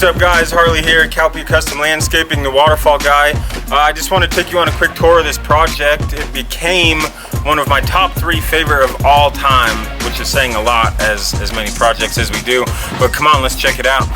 What's up guys, Harley here, Kauppi Custom Landscaping, the Waterfall guy. I just want to take you on a quick tour of this project. It became one of my top 3 favorite of all time, which is saying a lot as many projects as we do. But come on, let's check it out.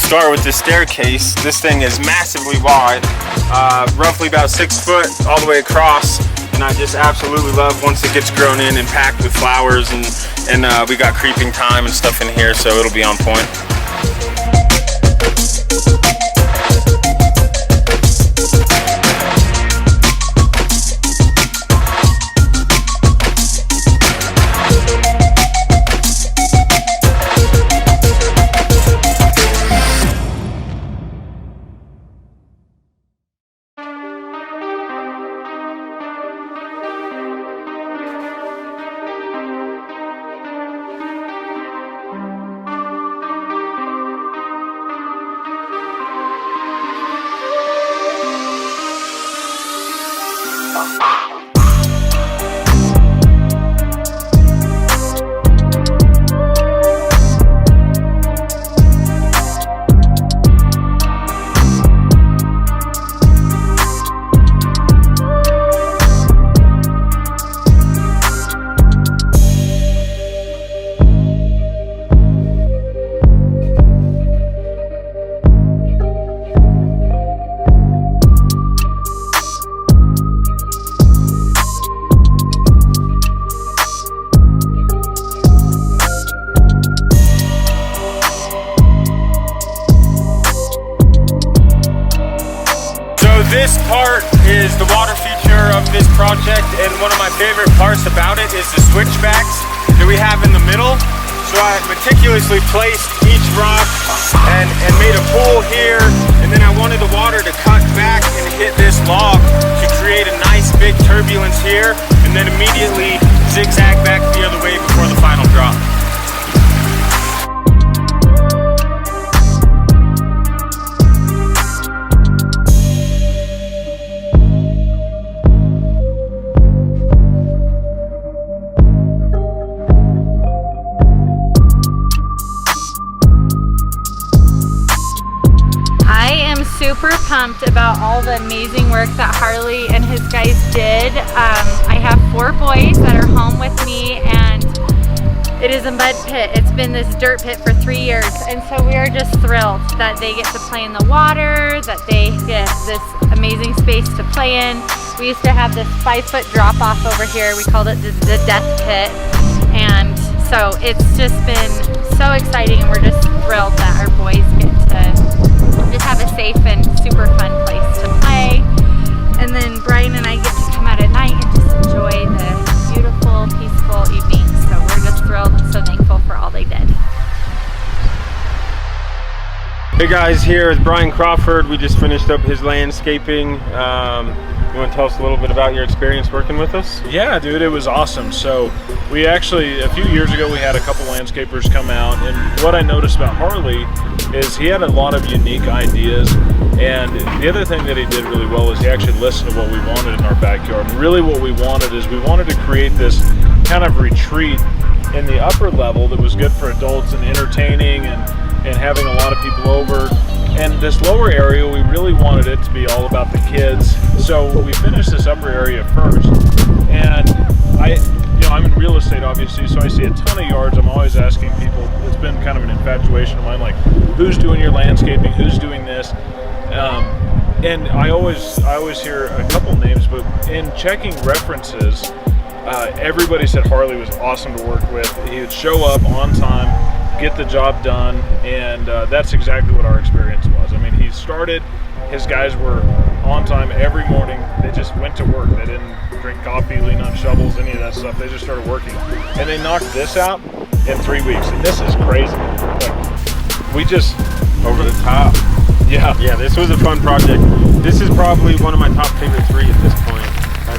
Start with the staircase. This thing is massively wide, roughly about 6 foot all the way across, and I just absolutely love once it gets grown in and packed with flowers, and we got creeping thyme and stuff in here, so it'll be on point. This part is the water feature of this project, and one of my favorite parts about it is the switchbacks that we have in the middle. So I meticulously placed each rock and made a pool here, and then I wanted the water to cut back and hit this log to create a nice big turbulence here, and then immediately zigzag back the other way before the final drop. Super pumped about all the amazing work that Harley and his guys did. I have 4 boys that are home with me, and it is a mud pit. It's been this dirt pit for 3 years, and so we are just thrilled that they get to play in the water, that they get this amazing space to play in. We used to have this 5-foot drop off over here. We called it the death pit, and so it's just been so exciting, and we're just thrilled that our boys get to just have a safe and super fun place to play. And then Brian and I get to come out at night and just enjoy the beautiful, peaceful evening. So we're just thrilled and so thankful for all they did. Hey guys, here is Brian Crawford. We just finished up his landscaping. You want to tell us a little bit about your experience working with us? Yeah, dude, it was awesome. So we actually, a few years ago, we had a couple landscapers come out, and what I noticed about Harley is he had a lot of unique ideas, and the other thing that he did really well is he actually listened to what we wanted in our backyard. And really what we wanted is we wanted to create this kind of retreat in the upper level that was good for adults and entertaining and having a lot of people over. And this lower area, we really wanted it to be all about the kids. So we finished this upper area first, and I'm in real real estate, obviously, so I see a ton of yards. I'm always asking people. It's been kind of an infatuation of mine, like, who's doing your landscaping? Who's doing this? And I always hear a couple names, but in checking references, everybody said Harley was awesome to work with. He would show up on time, get the job done, and that's exactly what our experience was. I mean, he started, his guys were on time every morning. They just went to work. They didn't drink coffee, lean on shovels, any of that stuff. They just started working. And they knocked this out in 3 weeks, and this is crazy. Like, we just... Over the top. Yeah. Yeah, this was a fun project. This is probably one of my top favorite 3 at this point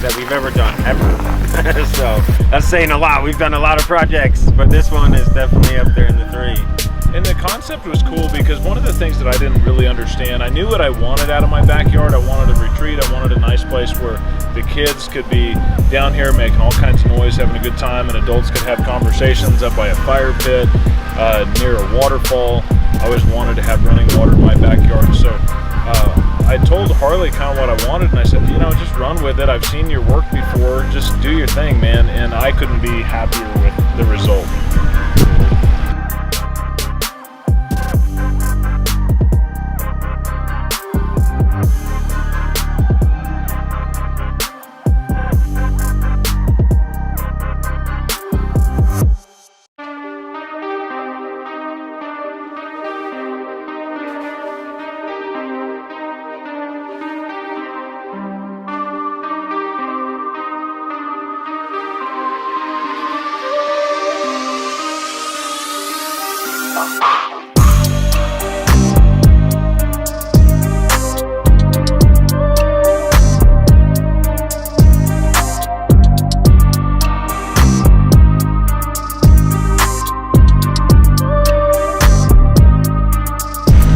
that we've ever done, ever. So that's saying a lot. We've done a lot of projects, but this one is definitely up there in the 3. And the concept was cool because one of the things that I didn't really understand, I knew what I wanted out of my backyard. I wanted a retreat. I wanted a nice place where the kids could be down here making all kinds of noise, having a good time, and adults could have conversations up by a fire pit, near a waterfall. I always wanted to have running water in my backyard. So I told Harley kind of what I wanted, and I said, you know, just run with it. I've seen your work before. Just do your thing, man. And I couldn't be happier with the result.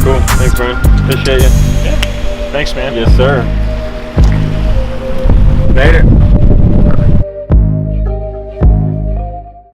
Cool. Thanks, Brian. Appreciate you. Yeah. Thanks, man. Yes, sir. Later.